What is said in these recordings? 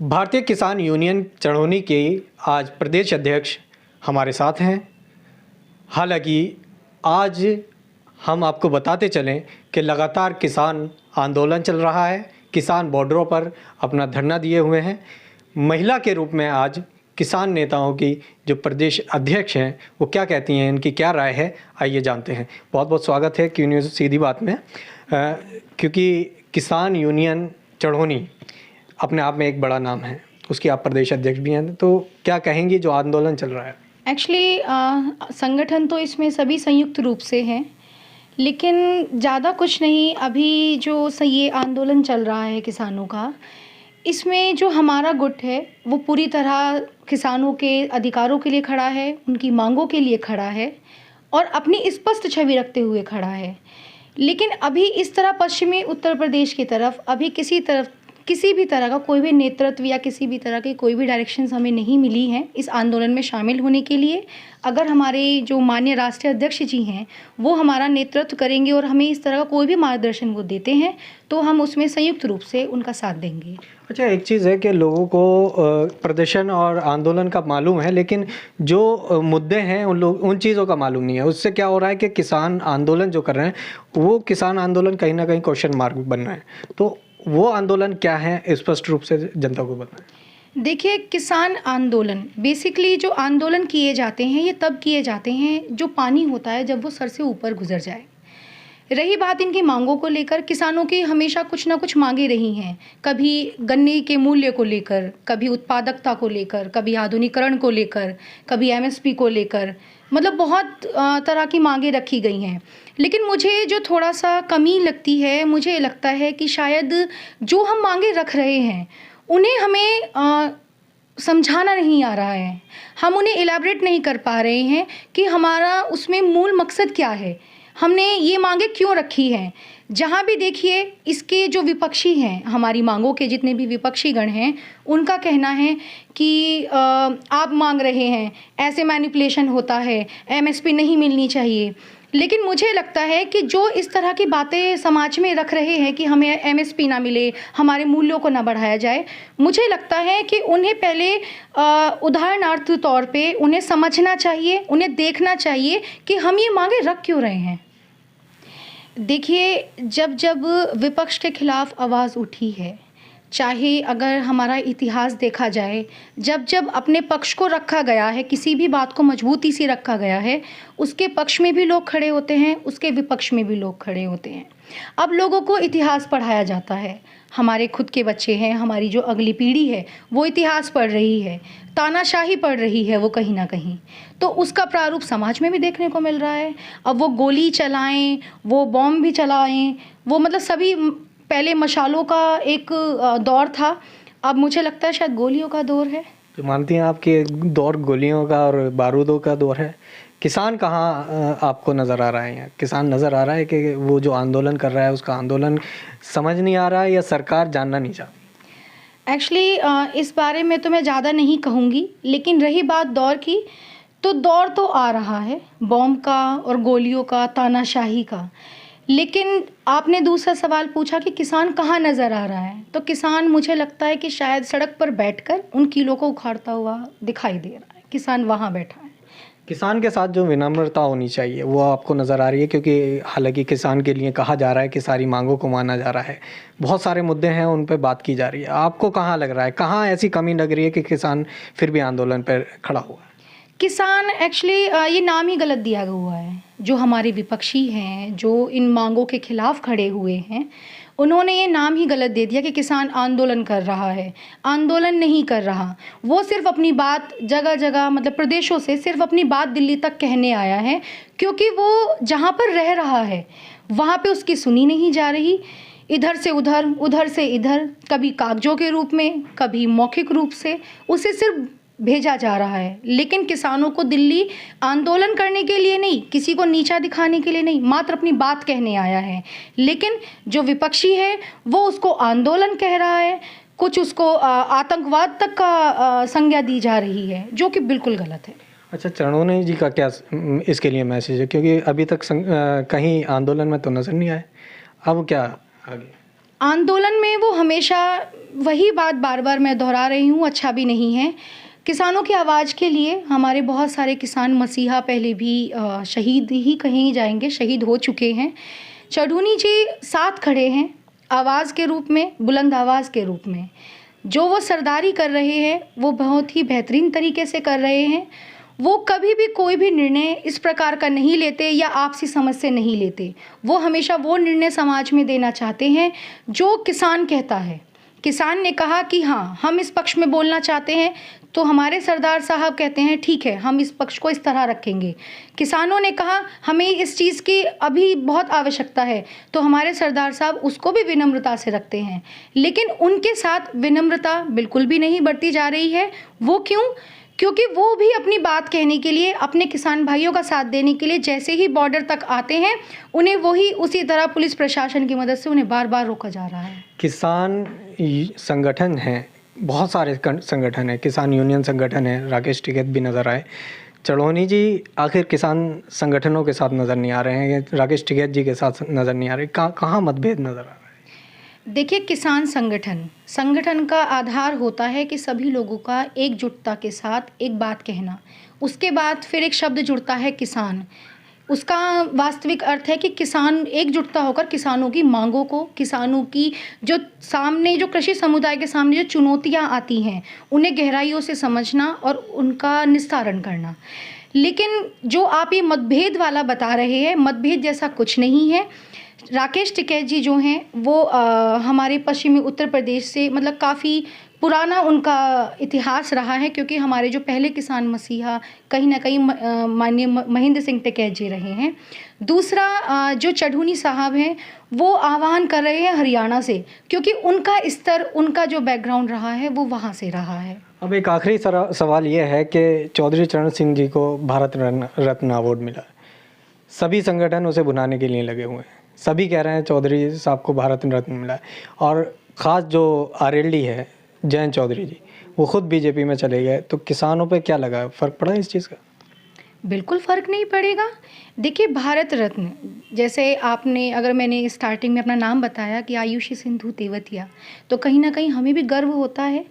भारतीय किसान यूनियन चढ़ौनी के आज प्रदेश अध्यक्ष हमारे साथ हैं। हालांकि आज हम आपको बताते चलें कि लगातार किसान आंदोलन चल रहा है, किसान बॉर्डरों पर अपना धरना दिए हुए हैं। महिला के रूप में आज किसान नेताओं की जो प्रदेश अध्यक्ष हैं वो क्या कहती हैं, इनकी क्या राय है, आइए जानते हैं। बहुत बहुत स्वागत है क्यों न्यूज़ सीधी बात में, क्योंकि किसान यूनियन चढ़ौनी अपने आप में एक बड़ा नाम है, उसकी आप प्रदेश अध्यक्ष भी हैं, तो क्या कहेंगी जो आंदोलन चल रहा है? एक्चुअली संगठन तो इसमें सभी संयुक्त रूप से हैं, लेकिन ज़्यादा कुछ नहीं। अभी जो ये आंदोलन चल रहा है किसानों का, इसमें जो हमारा गुट है वो पूरी तरह किसानों के अधिकारों के लिए खड़ा है, उनकी मांगों के लिए खड़ा है और अपनी स्पष्ट छवि रखते हुए खड़ा है। लेकिन अभी इस तरह पश्चिमी उत्तर प्रदेश की तरफ अभी किसी भी तरह का कोई भी नेतृत्व या किसी भी तरह की कोई भी डायरेक्शंस हमें नहीं मिली हैं इस आंदोलन में शामिल होने के लिए। अगर हमारे जो माननीय राष्ट्रीय अध्यक्ष जी हैं वो हमारा नेतृत्व करेंगे और हमें इस तरह का कोई भी मार्गदर्शन वो देते हैं तो हम उसमें संयुक्त रूप से उनका साथ देंगे। अच्छा, एक चीज़ है कि लोगों को प्रदर्शन और आंदोलन का मालूम है, लेकिन जो मुद्दे हैं उन चीज़ों का मालूम नहीं है। उससे क्या हो रहा है कि किसान आंदोलन जो कर रहे हैं वो किसान आंदोलन कहीं ना कहीं क्वेश्चन मार्क बन रहा है। तो वो आंदोलन क्या है, स्पष्ट रूप से जनता को बताएं। देखिए, किसान आंदोलन बेसिकली जो आंदोलन किए जाते हैं ये तब किए जाते हैं जो पानी होता है जब वो सर से ऊपर गुजर जाए। रही बात इनकी मांगों को लेकर, किसानों की हमेशा कुछ ना कुछ मांगे रही हैं, कभी गन्ने के मूल्य को लेकर, कभी उत्पादकता को लेकर, कभी आधुनिकीकरण को लेकर, कभी एमएसपी को लेकर, मतलब बहुत तरह की मांगे रखी गई हैं। लेकिन मुझे जो थोड़ा सा कमी लगती है, मुझे लगता है कि शायद जो हम मांगे रख रहे हैं उन्हें हमें समझाना नहीं आ रहा है, हम उन्हें इलैबोरेट नहीं कर पा रहे हैं कि हमारा उसमें मूल मकसद क्या है, हमने ये मांगे क्यों रखी हैं। जहाँ भी देखिए इसके जो विपक्षी हैं, हमारी मांगों के जितने भी विपक्षी गण हैं, उनका कहना है कि आप मांग रहे हैं, ऐसे मैनिपुलेशन होता है, एमएसपी नहीं मिलनी चाहिए। लेकिन मुझे लगता है कि जो इस तरह की बातें समाज में रख रहे हैं कि हमें एमएसपी ना मिले, हमारे मूल्यों को ना बढ़ाया जाए, मुझे लगता है कि उन्हें पहले उदाहरणार्थ तौर पे उन्हें समझना चाहिए, उन्हें देखना चाहिए कि हम ये मांगे रख क्यों रहे हैं। देखिए, जब जब विपक्ष के खिलाफ आवाज़ उठी है, चाहे अगर हमारा इतिहास देखा जाए, जब जब अपने पक्ष को रखा गया है, किसी भी बात को मजबूती से रखा गया है, उसके पक्ष में भी लोग खड़े होते हैं, उसके विपक्ष में भी लोग खड़े होते हैं। अब लोगों को इतिहास पढ़ाया जाता है, हमारे खुद के बच्चे हैं, हमारी जो अगली पीढ़ी है वो इतिहास पढ़ रही है, तानाशाही पढ़ रही है वो कहीं ना कहीं, तो उसका प्रारूप समाज में भी देखने को मिल रहा है। अब वो गोली चलाएं, वो बॉम्ब भी चलाएं, वो मतलब सभी, पहले मशालों का एक दौर था, अब मुझे लगता है शायद गोलियों का दौर है। तो मानती हैं आप कि दौर गोलियों का और बारूदों का दौर है? किसान कहाँ आपको नज़र आ रहा है? यहाँ किसान नज़र आ रहा है कि वो जो आंदोलन कर रहा है उसका आंदोलन समझ नहीं आ रहा है या सरकार जानना नहीं चाहती? एक्चुअली इस बारे में तो मैं ज़्यादा नहीं कहूँगी, लेकिन रही बात दौर की, तो दौर तो आ रहा है बॉम्ब का और गोलियों का, तानाशाही का। लेकिन आपने दूसरा सवाल पूछा कि किसान कहाँ नज़र आ रहा है, तो किसान मुझे लगता है कि शायद सड़क पर बैठकर उन कीलों को उखाड़ता हुआ दिखाई दे रहा है, किसान वहाँ बैठा है। किसान के साथ जो विनम्रता होनी चाहिए वो आपको नज़र आ रही है? क्योंकि हालांकि किसान के लिए कहा जा रहा है कि सारी मांगों को माना जा रहा है, बहुत सारे मुद्दे हैं उन पर बात की जा रही है, आपको कहाँ लग रहा है, कहाँ ऐसी कमी लग रही है कि किसान फिर भी आंदोलन पर खड़ा हुआ है? किसान एक्चुअली ये नाम ही गलत दिया हुआ है। जो हमारे विपक्षी हैं, जो इन मांगों के खिलाफ खड़े हुए हैं, उन्होंने ये नाम ही गलत दे दिया कि किसान आंदोलन कर रहा है। आंदोलन नहीं कर रहा, वो सिर्फ अपनी बात जगह जगह, मतलब प्रदेशों से सिर्फ अपनी बात दिल्ली तक कहने आया है, क्योंकि वो जहाँ पर रह रहा है वहाँ पे उसकी सुनी नहीं जा रही। इधर से उधर, उधर से इधर, कभी कागजों के रूप में, कभी मौखिक रूप से उसे सिर्फ भेजा जा रहा है। लेकिन किसानों को दिल्ली आंदोलन करने के लिए नहीं, किसी को नीचा दिखाने के लिए नहीं, मात्र अपनी बात कहने आया है। लेकिन जो विपक्षी है वो उसको आंदोलन कह रहा है, कुछ उसको आतंकवाद तक का संज्ञा दी जा रही है, जो कि बिल्कुल गलत है। अच्छा, चढ़ौनी जी का क्या इसके लिए मैसेज है? क्योंकि अभी तक कहीं आंदोलन में तो नज़र नहीं आए, अब क्या आगे? आंदोलन में वो हमेशा वही बात बार बार मैं दोहरा रही हूँ, अच्छा भी नहीं है। किसानों की आवाज़ के लिए हमारे बहुत सारे किसान मसीहा पहले भी शहीद ही कहे जाएंगे, शहीद हो चुके हैं। चढ़ूनी जी साथ खड़े हैं आवाज़ के रूप में, बुलंद आवाज़ के रूप में। जो वो सरदारी कर रहे हैं वो बहुत ही बेहतरीन तरीके से कर रहे हैं। वो कभी भी कोई भी निर्णय इस प्रकार का नहीं लेते या आपसी समझ से नहीं लेते। वो हमेशा वो निर्णय समाज में देना चाहते हैं जो किसान कहता है। किसान ने कहा कि हाँ, हम इस पक्ष में बोलना चाहते हैं, तो हमारे सरदार साहब कहते हैं ठीक है, हम इस पक्ष को इस तरह रखेंगे। किसानों ने कहा हमें इस चीज़ की अभी बहुत आवश्यकता है, तो हमारे सरदार साहब उसको भी विनम्रता से रखते हैं। लेकिन उनके साथ विनम्रता बिल्कुल भी नहीं बढ़ती जा रही है। वो क्यों? क्योंकि वो भी अपनी बात कहने के लिए, अपने किसान भाइयों का साथ देने के लिए जैसे ही बॉर्डर तक आते हैं, उन्हें वही उसी तरह पुलिस प्रशासन की मदद से उन्हें बार बार रोका जा रहा है। किसान संगठन हैं, बहुत सारे संगठन हैं, किसान यूनियन संगठन है, राकेश टिकैत भी नज़र आए। चढ़ौनी जी आखिर किसान संगठनों के साथ नज़र नहीं आ रहे हैं, राकेश टिकैत जी के साथ नज़र नहीं आ रहे, कहाँ मतभेद नज़र आ रहा है? देखिए, किसान संगठन का आधार होता है कि सभी लोगों का एकजुटता के साथ एक बात कहना, उसके बाद फिर एक शब्द जुड़ता है किसान। उसका वास्तविक अर्थ है कि किसान एकजुटता होकर किसानों की मांगों को, किसानों की जो कृषि समुदाय के सामने जो चुनौतियां आती हैं, उन्हें गहराइयों से समझना और उनका निस्तारण करना। लेकिन जो आप ये मतभेद वाला बता रहे हैं, मतभेद जैसा कुछ नहीं है। राकेश टिकैत जी जो हैं वो हमारे पश्चिमी उत्तर प्रदेश से, मतलब काफ़ी पुराना उनका इतिहास रहा है, क्योंकि हमारे जो पहले किसान मसीहा कहीं ना कहीं माननीय महेंद्र सिंह टिकैत जी रहे हैं। दूसरा जो चढ़ूनी साहब हैं वो आह्वान कर रहे हैं हरियाणा से, क्योंकि उनका स्तर, उनका जो बैकग्राउंड रहा है वो वहाँ से रहा है। अब एक आखिरी सवाल ये है कि चौधरी चरण सिंह जी को भारत रत्न अवार्ड मिला, सभी संगठन उसे बुलाने के लिए लगे हुए हैं, सभी कह रहे हैं चौधरी साहब को भारत रत्न मिला है। और ख़ास जो आरएलडी है जयंत चौधरी जी, वो खुद बीजेपी में चले गए, तो किसानों पे क्या लगा, फ़र्क पड़ा इस चीज़ का? बिल्कुल फ़र्क नहीं पड़ेगा। देखिए, भारत रत्न जैसे आपने, अगर मैंने स्टार्टिंग में अपना नाम बताया कि आयुषी सिंधु तेवतिया, तो कहीं ना कहीं हमें भी गर्व होता है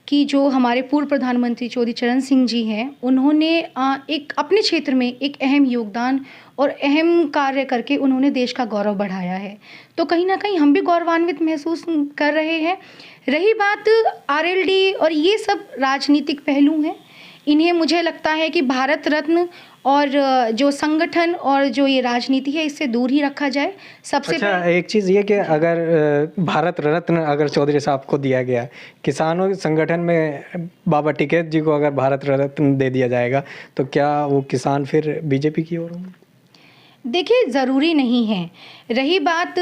कि जो हमारे पूर्व प्रधानमंत्री चौधरी चरण सिंह जी हैं, उन्होंने एक अपने क्षेत्र में एक अहम योगदान और अहम कार्य करके उन्होंने देश का गौरव बढ़ाया है। तो कहीं ना कहीं हम भी गौरवान्वित महसूस कर रहे हैं। रही बात आरएलडी और ये सब राजनीतिक पहलू हैं, इन्हें मुझे लगता है कि भारत रत्न और जो संगठन और जो ये राजनीति है, इससे दूर ही रखा जाए। सबसे अच्छा, एक चीज़ ये कि अगर भारत रत्न अगर चौधरी साहब को दिया गया, किसानों के संगठन में बाबा टिकैत जी को अगर भारत रत्न दे दिया जाएगा, तो क्या वो किसान फिर बीजेपी की ओर होंगे? देखिए, ज़रूरी नहीं है। रही बात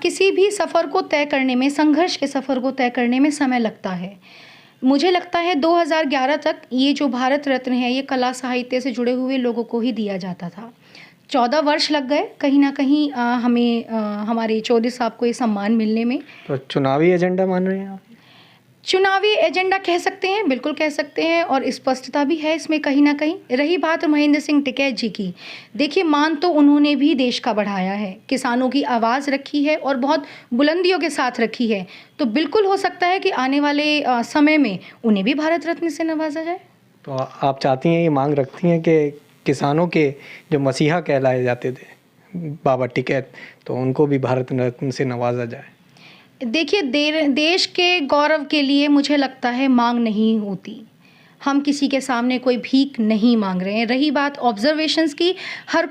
किसी भी सफ़र को तय करने में, संघर्ष के सफ़र को तय करने में समय लगता है। मुझे लगता है 2011 तक ये जो भारत रत्न है, ये कला साहित्य से जुड़े हुए लोगों को ही दिया जाता था। 14 वर्ष लग गए कहीं ना कहीं हमें हमारे चौधरी साहब को ये सम्मान मिलने में। तो चुनावी एजेंडा मान रहे हैं आप? चुनावी एजेंडा कह सकते हैं, बिल्कुल कह सकते हैं, और स्पष्टता भी है इसमें कहीं ना कहीं। रही बात महेंद्र सिंह टिकैत जी की, देखिए, मान तो उन्होंने भी देश का बढ़ाया है, किसानों की आवाज़ रखी है और बहुत बुलंदियों के साथ रखी है। तो बिल्कुल हो सकता है कि आने वाले समय में उन्हें भी भारत रत्न से नवाजा जाए। तो आप चाहती हैं, ये मांग रखती हैं कि किसानों के जो मसीहा कहलाए जाते थे बाबा टिकैत, तो उनको भी भारत रत्न से नवाजा जाए? देखिए, देश के गौरव के लिए मुझे लगता है मांग नहीं होती। हम किसी के सामने कोई भीख नहीं मांग रहे हैं। रही बात ऑब्जर्वेशंस की, हर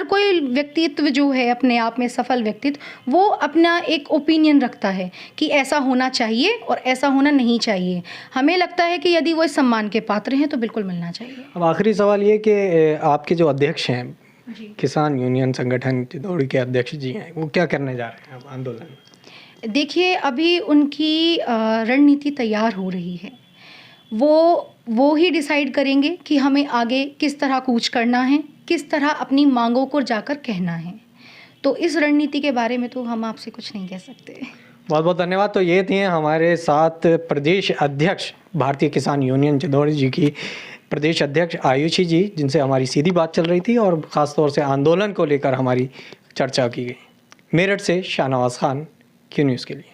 कोई व्यक्तित्व जो है अपने आप में सफल व्यक्तित्व, वो अपना एक ओपिनियन रखता है कि ऐसा होना चाहिए और ऐसा होना नहीं चाहिए। हमें लगता है कि यदि वो इस सम्मान के पात्र हैं तो बिल्कुल मिलना चाहिए। अब आखिरी सवाल ये कि आपके जो अध्यक्ष हैं, किसान यूनियन संगठन चिदौड़ी के अध्यक्ष जी हैं, वो क्या करने जा रहे हैं अब आंदोलन में? देखिए, अभी उनकी रणनीति तैयार हो रही है। वो ही डिसाइड करेंगे कि हमें आगे किस तरह कूच करना है, किस तरह अपनी मांगों को जाकर कहना है। तो इस रणनीति के बारे में तो हम आपसे कुछ नहीं कह सकते। बहुत बहुत धन्यवाद। तो ये थी हमारे साथ प्रदेश अध्यक्ष भारतीय किसान यूनियन चिदौड़ी जी की प्रदेश अध्यक्ष आयुषी जी, जिनसे हमारी सीधी बात चल रही थी और ख़ास तौर से आंदोलन को लेकर हमारी चर्चा की गई। मेरठ से शाहनवाज खान, क्यू न्यूज़ के लिए।